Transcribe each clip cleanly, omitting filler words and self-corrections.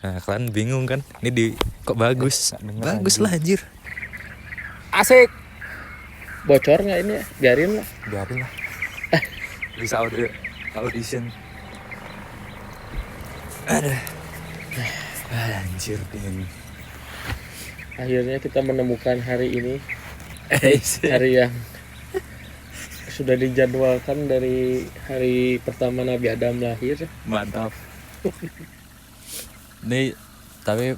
Nah, kalian bingung kan? Ini kok bagus? Bagus lah anjir. Asik. Bocor nggak ini? Biarin lah. Biarin lah. Bisa audition. Aduh. Anjir ding. Akhirnya kita menemukan hari ini. Hari yang sudah dijadwalkan dari hari pertama Nabi Adam lahir. Mantap. Nih, tapi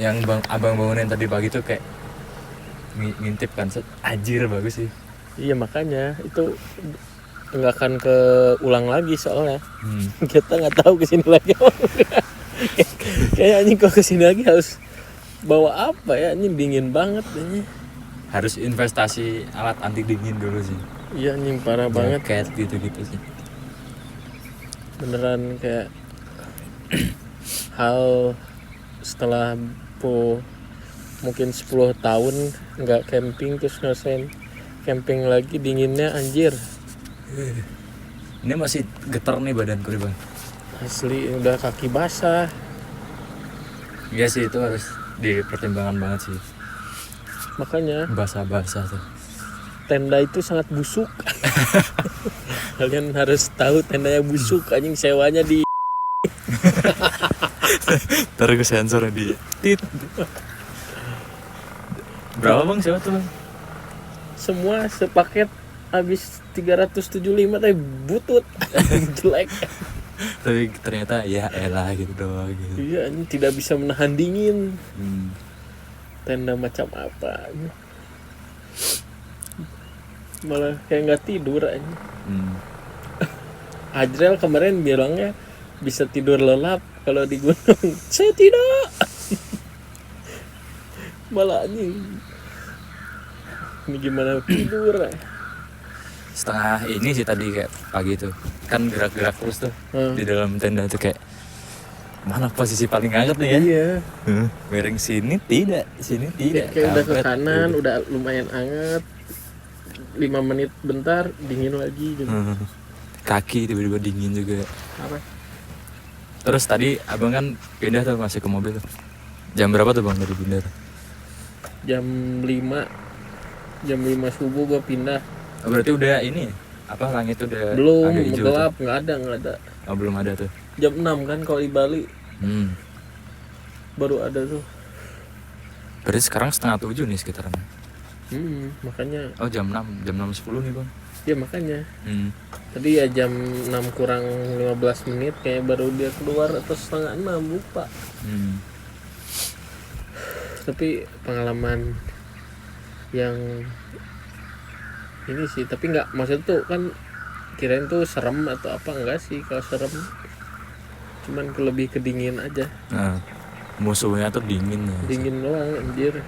yang abang bangunin tadi pagi tuh kayak ngintip kan, anjir bagus sih. Iya makanya itu nggak akan keulang lagi soalnya. Kita nggak tahu kesini lagi. Kayak anjing kok kesini lagi harus bawa apa ya? Anjing dingin banget ini. Harus investasi alat anti dingin dulu sih. Iya anjing parah banget. Kayak gitu sih. Beneran kayak hal setelah mungkin 10 tahun nggak camping terus ngerasain camping lagi dinginnya anjir. Ini masih getar nih badanku nih bang. Asli udah kaki basah. Iya sih itu harus dipertimbangkan banget sih. Makanya basah tuh. Tenda itu sangat busuk. Kalian harus tahu tendanya busuk anjing, sewanya di Ntar gue sensor di tit. Berapa bang sewa tuh bang? Semua sepaket habis 375 tapi butut. Jelek. Tapi ternyata ya elah gitu doang gitu. Iya anjing tidak bisa menahan dingin. Tenda macam apa? Malah kayak nggak tidur aja. Ajrel kemarin bilangnya bisa tidur lelap kalau di gunung. Saya tidak. Malah anjing. Ini gimana tidur? Setengah ini sih tadi kayak pagi tuh kan gerak-gerak terus tuh di dalam tenda tuh kayak mana posisi paling hangat nih ya? Iya. Miring sini tidak, sini tidak. Kayak udah ke kanan, udah lumayan hangat. 5 menit bentar dingin lagi gitu. Kaki tiba-tiba dingin juga. Apa? Terus tadi abang kan pindah tuh masih ke mobil. Jam berapa tuh bang dari pindah? Jam 5 subuh gua pindah. Oh, berarti udah ini apa langit udah belum agak hijau gelap tuh? nggak ada. Oh belum ada tuh. Jam 6 kan kalau di Bali. Baru ada tuh. Berarti sekarang 6:30 nih sekitaran. Makanya. Oh jam 6:10 nih bang. Ya makanya. Tadi ya jam 6 kurang 15 menit kayak baru dia keluar atau 5:30 lupa. Tapi pengalaman yang ini sih, tapi nggak maksud tuh kan kirain tuh serem atau apa, enggak sih kalau serem. Cuman lebih kedingin aja. Nah, musuhnya tuh dingin ya. Dingin doang anjir.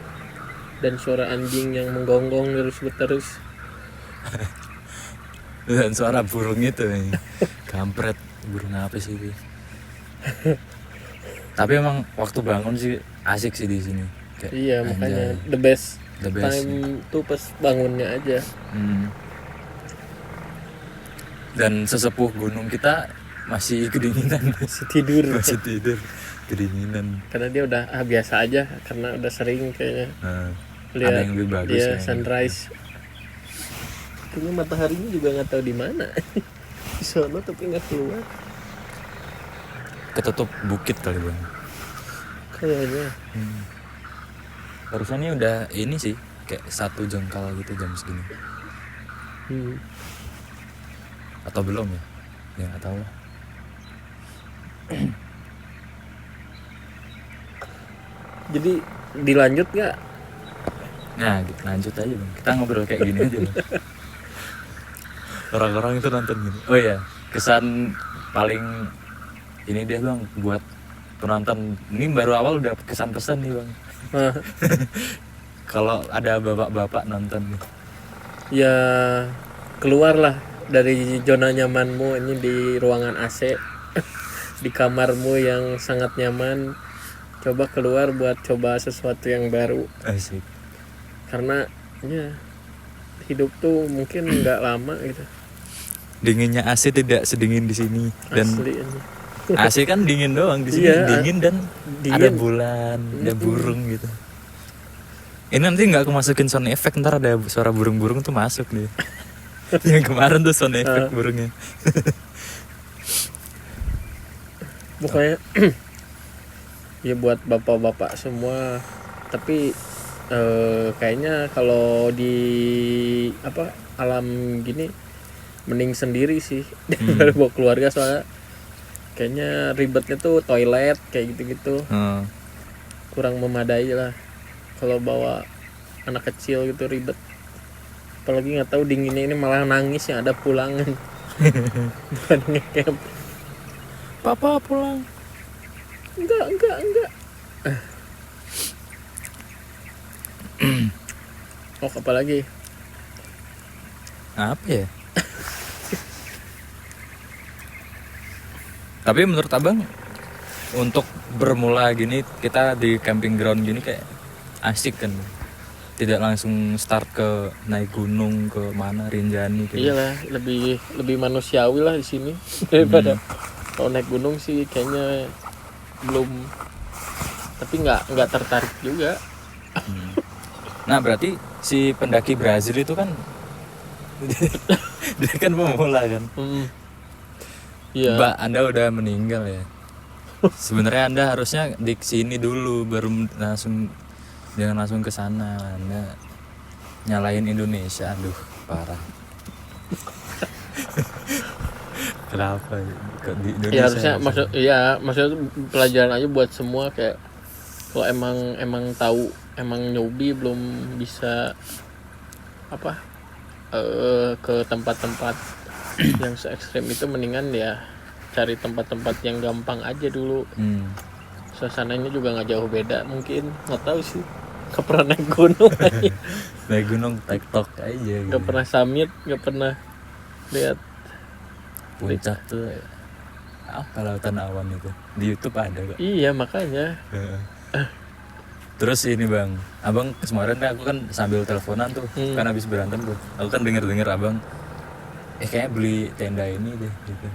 Dan suara anjing yang menggonggong terus. Dan suara burung itu nih. Kampret, burung apa sih itu? Tapi emang waktu bangun sih asik sih di sini. Kayak iya makanya the best time tuh pas bangunnya aja. Dan sesepuh gunung kita masih kedinginan, masih tidur kedinginan karena dia udah biasa aja karena udah sering kayaknya lihat ada yang lebih bagus dia ya, sunrise. Kayaknya mataharinya juga nggak tahu di mana. Di sono tapi nggak keluar. Ketutup bukit kali bang Kayaknya. Harusnya udah ini sih kayak 1 jengkal gitu jam segini. Atau belum ya? Ya nggak tahu lah. Jadi dilanjut nggak? Nah lanjut aja bang. Kita ngobrol kayak gini aja bang. Orang-orang itu nonton gini. Oh iya, kesan paling ini dia bang buat penonton. Ini baru awal udah kesan-pesan nih bang. Kalau ada bapak-bapak nonton nih. Ya keluarlah dari zona nyamanmu ini di ruangan AC. Di kamarmu yang sangat nyaman. Coba keluar buat coba sesuatu yang baru. Asik. Karena ya hidup tuh mungkin nggak lama gitu. Dinginnya AC tidak sedingin di sini dan asli ini. AC kan dingin doang di sini, Iya, dingin dan dingin. ada bulan, ada burung gitu. Ini nanti nggak aku masukin sound effect, ntar ada suara burung-burung tuh masuk nih. Yang kemarin tuh sound effect burungnya. Pokoknya ya buat bapak-bapak semua. Tapi kayaknya kalau di apa alam gini mending sendiri sih daripada bawa keluarga, soalnya kayaknya ribetnya tuh toilet kayak gitu-gitu kurang memadai lah. Kalau bawa anak kecil gitu ribet, apalagi nggak tahu dinginnya ini malah nangis yang ada pulangan. Bukan ngecamp. Papa pulang. Enggak. Oh, apa lagi? Apa ya? Tapi menurut abang, untuk bermula gini kita di camping ground gini kayak asik kan? Tidak langsung start ke naik gunung ke mana Rinjani gitu. Iyalah, lebih manusiawi lah di sini daripada kalau naik gunung sih kayaknya belum. Tapi nggak tertarik juga. Nah berarti si pendaki Brazil itu kan dia kan pemula kan. Iya. Mbak, Anda udah meninggal ya. Sebenarnya Anda harusnya di sini dulu baru langsung, jangan langsung ke sana. Anda nyalain Indonesia, aduh parah. Kenapa di Indonesia? Ya harusnya maksudnya pelajaran aja buat semua, kayak kalau emang tahu emang newbie belum bisa apa ke tempat-tempat yang se ekstrim itu, mendingan ya cari tempat-tempat yang gampang aja dulu. Suasananya juga nggak jauh beda, mungkin nggak tahu sih, nggak pernah naik gunung aja. Naik gunung TikTok aja gitu. Nggak pernah summit, nggak pernah lihat Puncak tuh apa, lautan awan itu di YouTube ada kok. Iya makanya. Terus ini bang, abang kemarin aku kan sambil teleponan tuh, kan habis berantem tuh, aku kan denger abang kayaknya beli tenda ini deh gitu.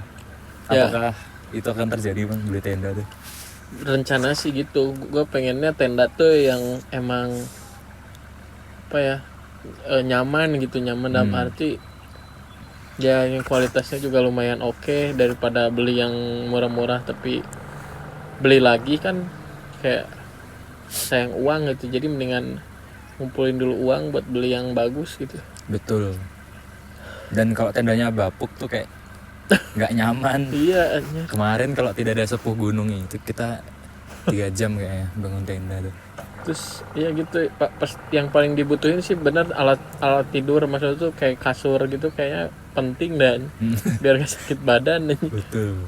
Apakah itu akan terjadi bang, beli tenda tuh? Rencana sih gitu, gue pengennya tenda tuh yang emang apa ya, nyaman gitu, nyaman dalam arti ya yang kualitasnya juga lumayan oke, daripada beli yang murah-murah tapi beli lagi kan kayak sayang uang gitu. Jadi mendingan ngumpulin dulu uang buat beli yang bagus gitu. Betul. Dan kalau tendanya bapuk tuh kayak nggak nyaman. Iya. Kemarin kalau tidak ada sepuh gunung itu kita 3 jam kayaknya bangun tenda tuh. Terus ya gitu, pas yang paling dibutuhin sih bener alat tidur, maksudnya tuh kayak kasur gitu kayaknya penting dan biar gak sakit badan. Betul.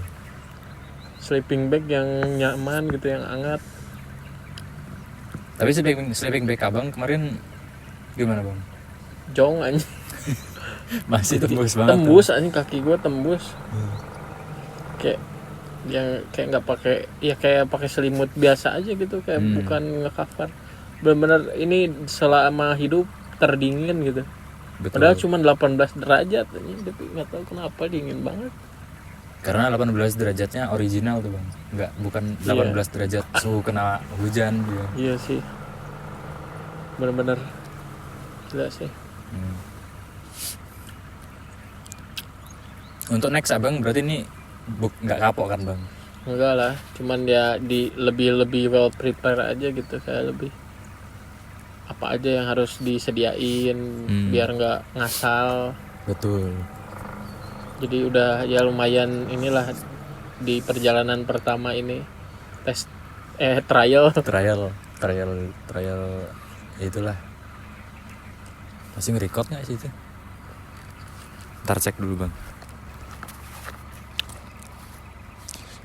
Sleeping bag yang nyaman gitu, yang hangat. Tapi sleeping bag abang kemarin gimana bang? Jong anjing. Masih tembus banget. Tembus anjing, kaki gue tembus. Kayak yang kayak nggak pakai, ya kayak pakai selimut biasa aja gitu, kayak bukan nge-cover. Bener-bener ini selama hidup terdingin gitu. Betul. Padahal cuma 18 derajat anjing, tapi nggak tahu kenapa dingin banget. Karena 18 derajatnya original tuh bang, bukan 18 derajat suhu kena hujan dia. Iya sih, bener-bener gila sih. Untuk next abang berarti ini nggak kapok kan bang? Enggak lah, cuman ya di lebih well prepare aja gitu, kayak lebih apa aja yang harus disediain biar nggak ngasal. Betul. Jadi udah ya lumayan inilah di perjalanan pertama ini trial itulah. Masih nge-record nggak sih itu? Ntar cek dulu bang.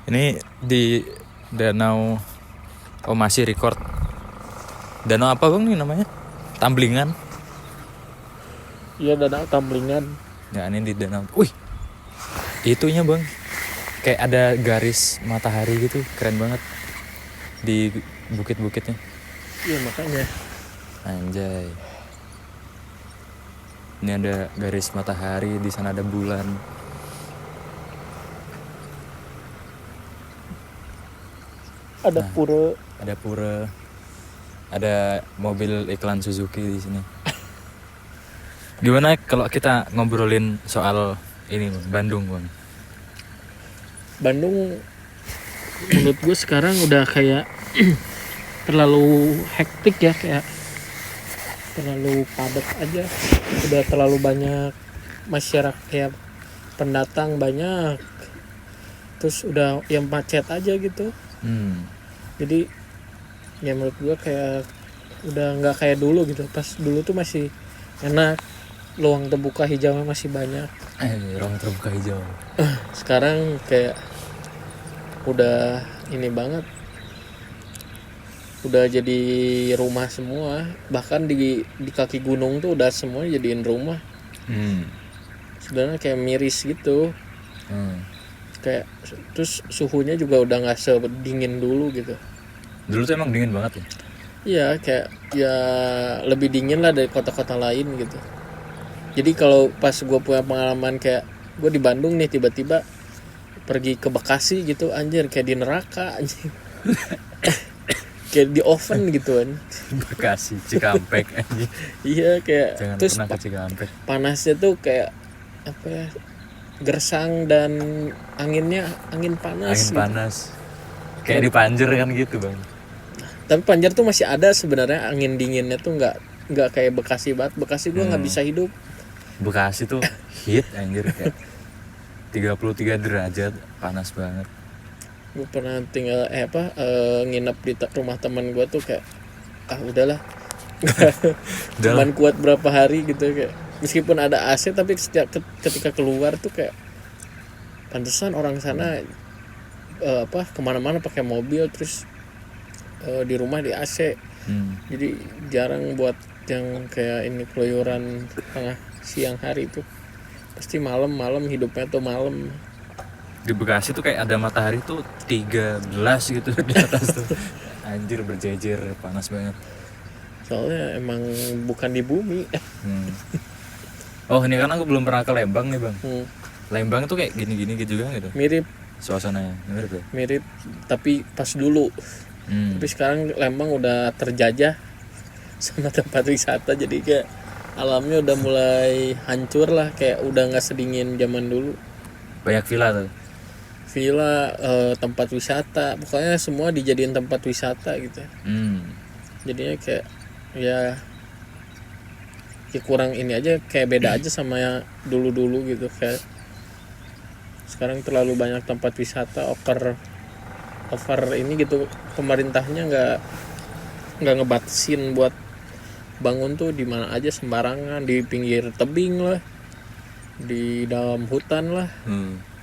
Ini di danau, oh masih record. Danau apa bang nih namanya? Tamblingan. Iya, danau Tamblingan. Ya ini di danau. Wih, itunya bang, kayak ada garis matahari gitu, keren banget di bukit-bukitnya. Iya makanya. Anjay. Ini ada garis matahari, di sana ada bulan. Ada pura. Ada pura, ada mobil iklan Suzuki di sini. Gimana kalau kita ngobrolin soal ini Bang, Bandung Bang? Bandung menurut gue sekarang udah kayak terlalu hektik ya, kayak terlalu padat aja, udah terlalu banyak masyarakat, kayak pendatang banyak, terus udah yang macet aja gitu. Jadi ya menurut gue kayak udah nggak kayak dulu gitu. Pas dulu tuh masih enak, ruang terbuka hijaunya masih banyak. Ruang terbuka hijau. Sekarang kayak udah ini banget, udah jadi rumah semua. Bahkan di kaki gunung tuh udah semua jadiin rumah. Sebenarnya kayak miris gitu. Kayak terus suhunya juga udah nggak sedingin dulu gitu. Dulu tuh emang dingin banget ya? Iya, kayak ya lebih dingin lah dari kota-kota lain gitu. Jadi kalau pas gue punya pengalaman kayak gue di Bandung nih, tiba-tiba pergi ke Bekasi gitu, anjir kayak di neraka anjir. Kayak di oven gitu kan. Bekasi, Cikampek anjing. Iya kayak Jangan terus pernah ke Cikampek. panasnya tuh kayak apa ya, gersang, dan anginnya angin panas. Angin gitu. panas. Kayak di Panjer kan gitu Bang. Tapi Panjar tuh masih ada sebenarnya angin dinginnya tuh, nggak kayak Bekasi banget. Bekasi gue nggak bisa hidup. Bekasi tuh heat anjir, kayak 33 derajat, panas banget. Gue pernah tinggal nginep di rumah teman gue tuh kayak udahlah. Cuman kuat berapa hari gitu, kayak meskipun ada AC tapi ketika keluar tuh kayak pantesan orang sana kemana-mana pakai mobil, terus di rumah di AC. Jadi jarang buat yang kayak ini keluyuran tengah siang hari tuh, pasti malam hidupnya tuh malam. Di Bekasi tuh kayak ada matahari tuh 13 gitu di atas tuh. Anjir berjejer, panas banget. Soalnya emang bukan di bumi. Oh ini kan aku belum pernah ke Lembang nih Bang. Lembang tuh kayak gini-gini gitu juga gitu. Mirip Suasananya mirip ya? Mirip, tapi pas dulu. Tapi sekarang Lembang udah terjajah sama tempat wisata, jadi kayak alamnya udah mulai hancur lah, kayak udah nggak sedingin zaman dulu. Banyak villa tuh. Villa, tempat wisata, pokoknya semua dijadiin tempat wisata gitu. Jadinya kayak ya kurang ini aja, kayak beda aja sama yang dulu-dulu gitu. Kayak sekarang terlalu banyak tempat wisata, over ini gitu. Pemerintahnya nggak ngebatasin buat bangun tuh di mana aja sembarangan, di pinggir tebing lah, di dalam hutan lah.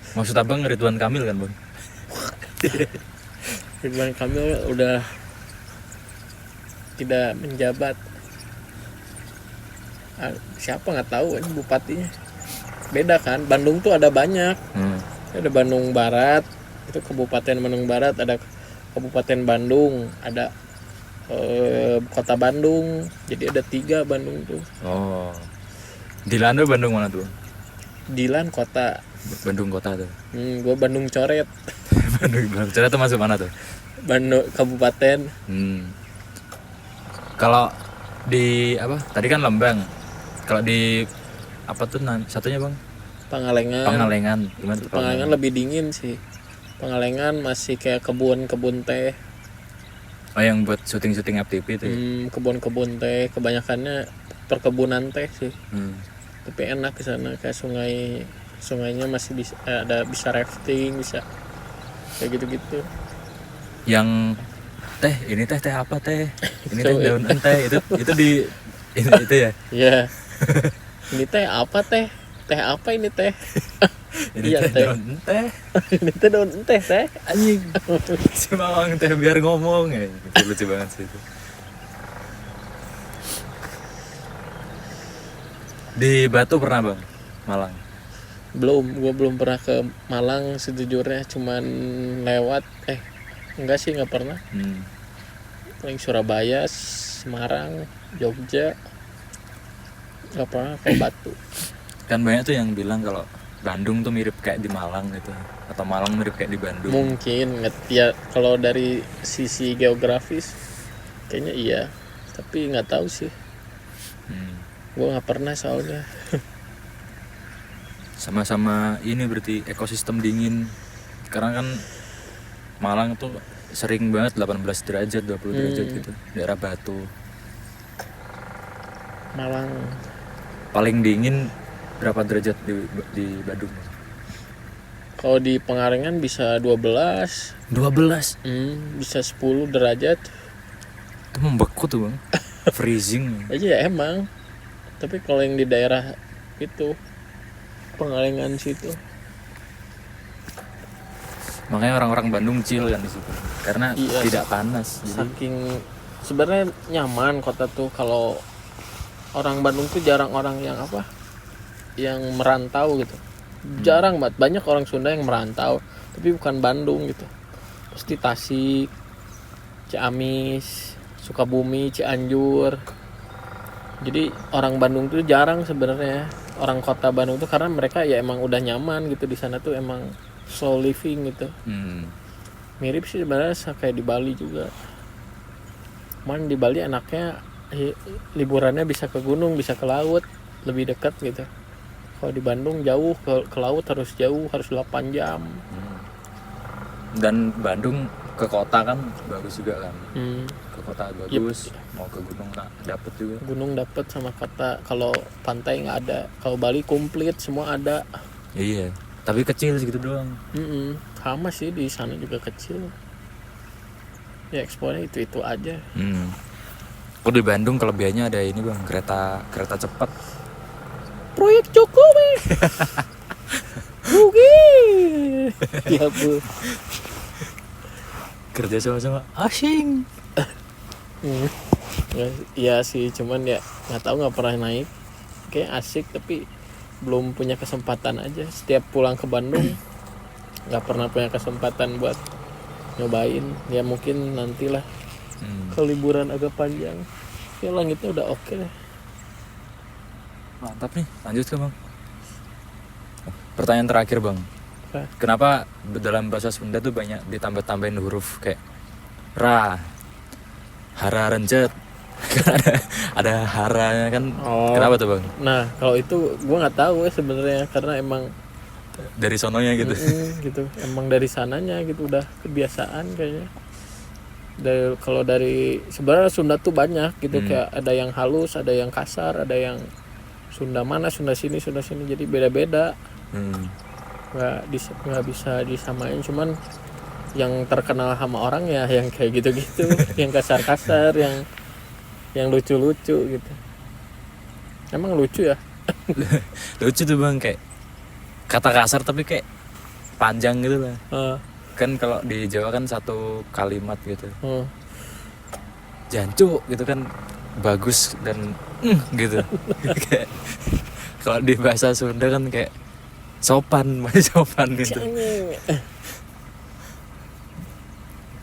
Maksud abang Ridwan Kamil kan Bang? Ridwan Kamil udah tidak menjabat. Siapa nggak tahu ini bupatinya. Beda kan, Bandung tuh ada banyak. Ada Bandung Barat, itu Kabupaten Bandung Barat, ada Kabupaten Bandung, ada Kota Bandung. Jadi ada 3 Bandung tuh. Oh. Dilan tuh Bandung mana tuh? Dilan kota. Bandung kota tuh. Gue Bandung Coret. Bandung Coret tuh masuk mana tuh? Bandung Kabupaten. Kalau di apa? Tadi kan Lembang. Kalau di apa tuh satunya Bang? Pangalengan. Gimana tuh? Pangalengan lebih dingin sih. Pangalengan masih kayak kebun teh. Oh yang buat syuting FTV itu ya? Kebun teh, kebanyakannya perkebunan teh sih. Tapi enak di sana, kayak sungainya masih bisa rafting, bisa kayak gitu-gitu. Yang ini teh apa teh? Ini teh daun teh itu di itu ya? Iya. Ini teh apa teh? Teh apa ini teh? Ini teh daun teh. Ini teh daun teh Anjing. Si Mawang teh biar ngomong ya. Itu lucu banget sih itu. Di Batu pernah Bang? Malang? Gue belum pernah ke Malang sejujurnya, cuman lewat. Enggak sih, nggak pernah. Paling Surabaya, Semarang, Jogja, nggak pernah ke Batu. Kan banyak tuh yang bilang kalau Bandung tuh mirip kayak di Malang gitu, atau Malang mirip kayak di Bandung. Mungkin ya kalau dari sisi geografis kayaknya iya, tapi nggak tahu sih. Gue nggak pernah soalnya. Sama-sama ini berarti ekosistem dingin. Karena kan Malang tuh sering banget 18 derajat, 20 derajat gitu. Daerah Batu. Malang Paling dingin berapa derajat di Bandung? kalau di Pengalengan bisa 12. 12. Bisa 10 derajat. Itu membeku tuh, Bang. Freezing. Aja ya emang. Tapi kalau yang di daerah itu Pengalengan situ, makanya orang-orang Bandung chill kan di situ. Karena iya, tidak panas. Jadi saking sebenarnya nyaman kota tuh. Kalau orang Bandung tuh jarang orang yang yang merantau gitu. Jarang banget. Banyak orang Sunda yang merantau tapi bukan Bandung gitu. Pasti Tasik, Ciamis, Sukabumi, Cianjur. Jadi orang Bandung tuh jarang sebenarnya, orang kota Bandung tuh, karena mereka ya emang udah nyaman gitu di sana tuh, emang slow living gitu. Mirip sih sebenarnya kayak di Bali juga. Cuman di Bali enaknya liburannya bisa ke gunung, bisa ke laut, lebih dekat gitu. Kalau di Bandung jauh ke laut, harus jauh, harus 8 jam. Dan Bandung ke kota kan bagus juga kan. Ke kota bagus, mau ke gunung dapet juga. Gunung dapet sama kota. Kalau pantai nggak ada. Kalau Bali komplit semua ada. Iya, tapi kecil segitu doang. Sama sih, di sana juga kecil. Ya eksponya itu aja. Kalau di Bandung kelebihannya ada ini, Bang, kereta cepat. Proyek Jokowi. Rugi. Ya Bu. Kerja sama-sama asing. Ya sih, cuman ya nggak pernah naik. Kayak asik tapi belum punya kesempatan aja. Setiap pulang ke Bandung nggak pernah punya kesempatan buat nyobain. Ya mungkin nantilah ke liburan agak panjang. Ya langitnya udah oke deh. Mantap nih, lanjut ke Bang. Pertanyaan terakhir, Bang. Apa? Kenapa dalam bahasa Sunda tuh banyak ditambah-tambahin huruf kayak ra, hara rencet. Kan ada haranya kan. Kenapa tuh, Bang? Nah kalau itu gue nggak tahu ya sebenarnya, karena emang Dari sononya gitu. gitu, emang dari sananya gitu, udah kebiasaan kayaknya. Kalau dari sebenarnya Sunda tuh banyak gitu, kayak ada yang halus, ada yang kasar, ada yang Sunda mana, Sunda sini, jadi beda-beda. Nggak bisa disamain. Cuman yang terkenal sama orang ya yang kayak gitu-gitu, yang kasar-kasar, yang lucu-lucu gitu. Emang lucu ya? Lucu tuh, Bang, kayak kata kasar tapi kayak panjang gitu lah. Kan kalau di Jawa kan satu kalimat gitu. Jancuk gitu kan bagus dan gitu. Kayak kalau di bahasa Sunda kan kayak sopan, masih sopan gitu.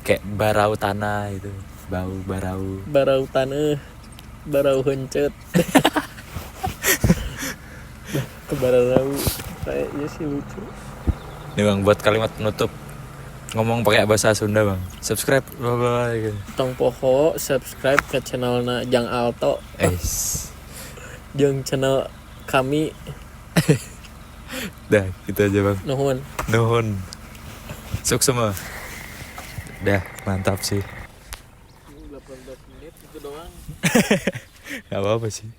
Kayak barau tanah itu, barau tanah, barau hencet. Ke barau kayaknya sih lucu. Nih, Bang, buat kalimat penutup ngomong pakai bahasa Sunda, Bang. Subscribe bla bla gitu. Tong poho subscribe ke channelna Jang Alto. Jeung channel kami. Dah, gitu aja, Bang. Nuhun. Sukses semua. Dah, mantap sih. 18 menit itu doang. Gak apa-apa sih.